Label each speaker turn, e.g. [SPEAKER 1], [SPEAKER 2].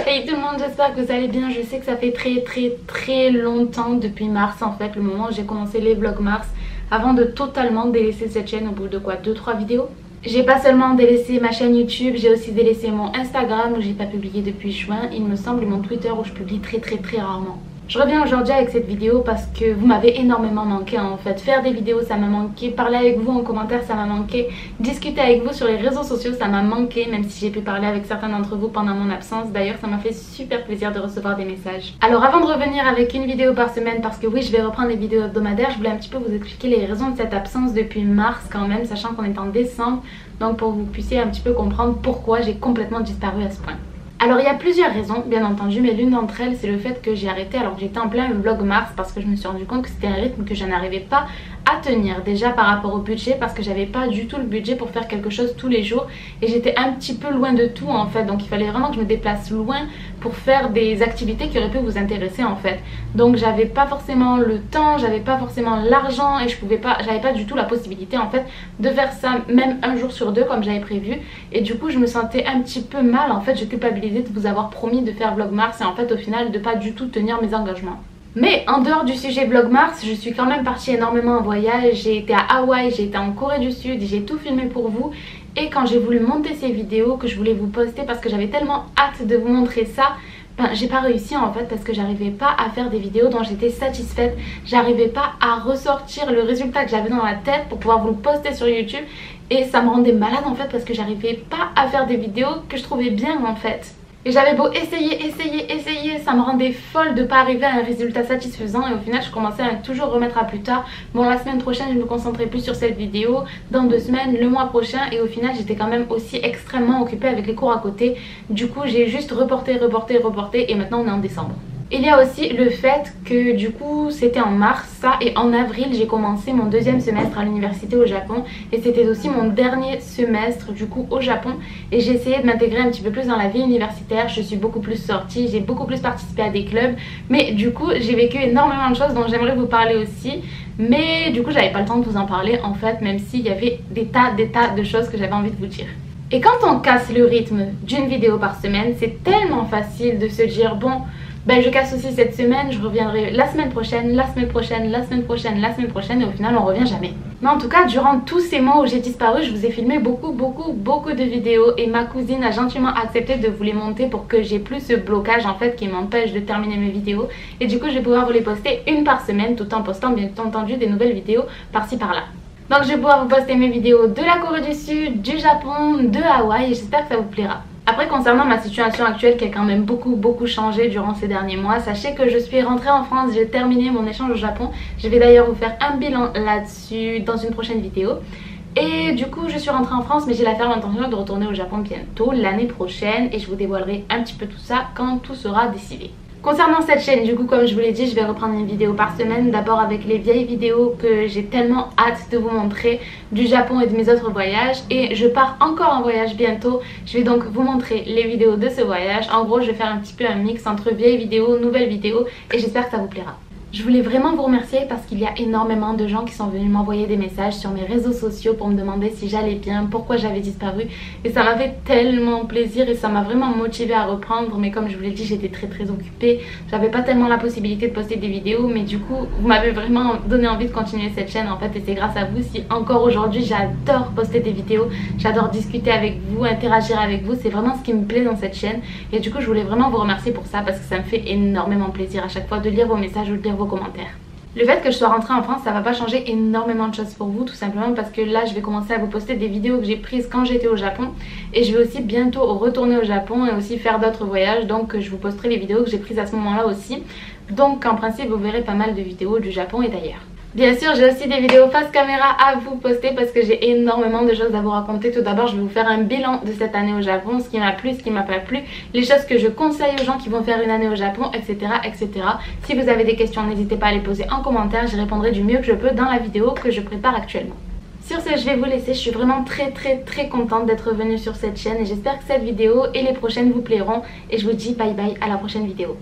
[SPEAKER 1] Hey tout le monde, j'espère que vous allez bien. Je sais que ça fait très longtemps, depuis mars en fait, le moment où j'ai commencé les vlogs mars, avant de totalement délaisser cette chaîne au bout de quoi, 2-3 vidéos. J'ai pas seulement délaissé ma chaîne YouTube, j'ai aussi délaissé mon Instagram où j'ai pas publié depuis juin, il me semble, et mon Twitter où je publie très rarement. Je reviens aujourd'hui avec cette vidéo parce que vous m'avez énormément manqué en fait. Faire des vidéos ça m'a manqué, parler avec vous en commentaire ça m'a manqué, discuter avec vous sur les réseaux sociaux ça m'a manqué, même si j'ai pu parler avec certains d'entre vous pendant mon absence. D'ailleurs ça m'a fait super plaisir de recevoir des messages. Alors avant de revenir avec une vidéo par semaine, parce que oui je vais reprendre les vidéos hebdomadaires, je voulais un petit peu vous expliquer les raisons de cette absence depuis mars quand même, sachant qu'on est en décembre. Donc pour que vous puissiez un petit peu comprendre pourquoi j'ai complètement disparu à ce point. Alors il y a plusieurs raisons bien entendu, mais l'une d'entre elles c'est le fait que j'ai arrêté alors que j'étais en plein vlog mars parce que je me suis rendu compte que c'était un rythme que je n'arrivais pas à tenir. Déjà par rapport au budget, parce que j'avais pas du tout le budget pour faire quelque chose tous les jours et j'étais un petit peu loin de tout en fait, donc il fallait vraiment que je me déplace loin pour faire des activités qui auraient pu vous intéresser en fait. Donc j'avais pas forcément le temps, j'avais pas forcément l'argent et j'avais pas du tout la possibilité en fait de faire ça même un jour sur deux comme j'avais prévu, et du coup je me sentais un petit peu mal en fait, je culpabilisais de vous avoir promis de faire vlog mars et en fait au final de pas du tout tenir mes engagements. Mais en dehors du sujet vlog mars, je suis quand même partie énormément en voyage. J'ai été à Hawaï, j'ai été en Corée du Sud, j'ai tout filmé pour vous. Et quand j'ai voulu monter ces vidéos que je voulais vous poster parce que j'avais tellement hâte de vous montrer ça, j'ai pas réussi en fait parce que j'arrivais pas à faire des vidéos dont j'étais satisfaite. J'arrivais pas à ressortir le résultat que j'avais dans la tête pour pouvoir vous le poster sur YouTube. Et ça me rendait malade en fait parce que j'arrivais pas à faire des vidéos que je trouvais bien en fait. Et j'avais beau essayer, ça me rendait folle de pas arriver à un résultat satisfaisant et au final je commençais à toujours remettre à plus tard. Bon, la semaine prochaine je me concentrerai plus sur cette vidéo, dans 2 semaines, le mois prochain, et au final j'étais quand même aussi extrêmement occupée avec les cours à côté. Du coup j'ai juste reporté et maintenant on est en décembre. Il y a aussi le fait que du coup c'était en mars ça, et en avril j'ai commencé mon 2e semestre à l'université au Japon et c'était aussi mon dernier semestre du coup au Japon, et j'ai essayé de m'intégrer un petit peu plus dans la vie universitaire. Je suis beaucoup plus sortie, j'ai beaucoup plus participé à des clubs, mais du coup j'ai vécu énormément de choses dont j'aimerais vous parler aussi, mais du coup j'avais pas le temps de vous en parler en fait, même s'il y avait des tas de choses que j'avais envie de vous dire. Et quand on casse le rythme d'une vidéo par semaine, c'est tellement facile de se dire bon, ben je casse aussi cette semaine, je reviendrai la semaine prochaine, et au final on revient jamais. Mais en tout cas durant tous ces mois où j'ai disparu, je vous ai filmé beaucoup de vidéos et ma cousine a gentiment accepté de vous les monter pour que j'ai plus ce blocage en fait qui m'empêche de terminer mes vidéos, et du coup je vais pouvoir vous les poster une par semaine tout en postant bien entendu des nouvelles vidéos par-ci par-là. Donc je vais pouvoir vous poster mes vidéos de la Corée du Sud, du Japon, de Hawaï, et j'espère que ça vous plaira. Après concernant ma situation actuelle qui a quand même beaucoup changé durant ces derniers mois, sachez que je suis rentrée en France, j'ai terminé mon échange au Japon. Je vais d'ailleurs vous faire un bilan là-dessus dans une prochaine vidéo. Et du coup je suis rentrée en France, mais j'ai la ferme intention de retourner au Japon bientôt, l'année prochaine, et je vous dévoilerai un petit peu tout ça quand tout sera décidé. Concernant cette chaîne, du coup comme je vous l'ai dit, je vais reprendre une vidéo par semaine, d'abord avec les vieilles vidéos que j'ai tellement hâte de vous montrer du Japon et de mes autres voyages, et je pars encore en voyage bientôt. Je vais donc vous montrer les vidéos de ce voyage. En gros je vais faire un petit peu un mix entre vieilles vidéos, nouvelles vidéos, et j'espère que ça vous plaira. Je voulais vraiment vous remercier parce qu'il y a énormément de gens qui sont venus m'envoyer des messages sur mes réseaux sociaux pour me demander si j'allais bien, pourquoi j'avais disparu, et ça m'a fait tellement plaisir et ça m'a vraiment motivée à reprendre. Mais comme je vous l'ai dit, j'étais très occupée, j'avais pas tellement la possibilité de poster des vidéos, mais du coup vous m'avez vraiment donné envie de continuer cette chaîne en fait, et c'est grâce à vous si encore aujourd'hui j'adore poster des vidéos, j'adore discuter avec vous, interagir avec vous, c'est vraiment ce qui me plaît dans cette chaîne, et du coup je voulais vraiment vous remercier pour ça parce que ça me fait énormément plaisir à chaque fois de lire vos messages ou de lire vos commentaires. Le fait que je sois rentrée en France, ça va pas changer énormément de choses pour vous, tout simplement parce que là je vais commencer à vous poster des vidéos que j'ai prises quand j'étais au Japon, et je vais aussi bientôt retourner au Japon et aussi faire d'autres voyages, donc je vous posterai les vidéos que j'ai prises à ce moment là aussi. Donc en principe vous verrez pas mal de vidéos du Japon et d'ailleurs. Bien sûr j'ai aussi des vidéos face caméra à vous poster parce que j'ai énormément de choses à vous raconter. Tout d'abord je vais vous faire un bilan de cette année au Japon, ce qui m'a plu, ce qui m'a pas plu, les choses que je conseille aux gens qui vont faire une année au Japon, etc. Si vous avez des questions n'hésitez pas à les poser en commentaire, j'y répondrai du mieux que je peux dans la vidéo que je prépare actuellement. Sur ce je vais vous laisser, je suis vraiment très contente d'être revenue sur cette chaîne et j'espère que cette vidéo et les prochaines vous plairont, et je vous dis bye bye à la prochaine vidéo.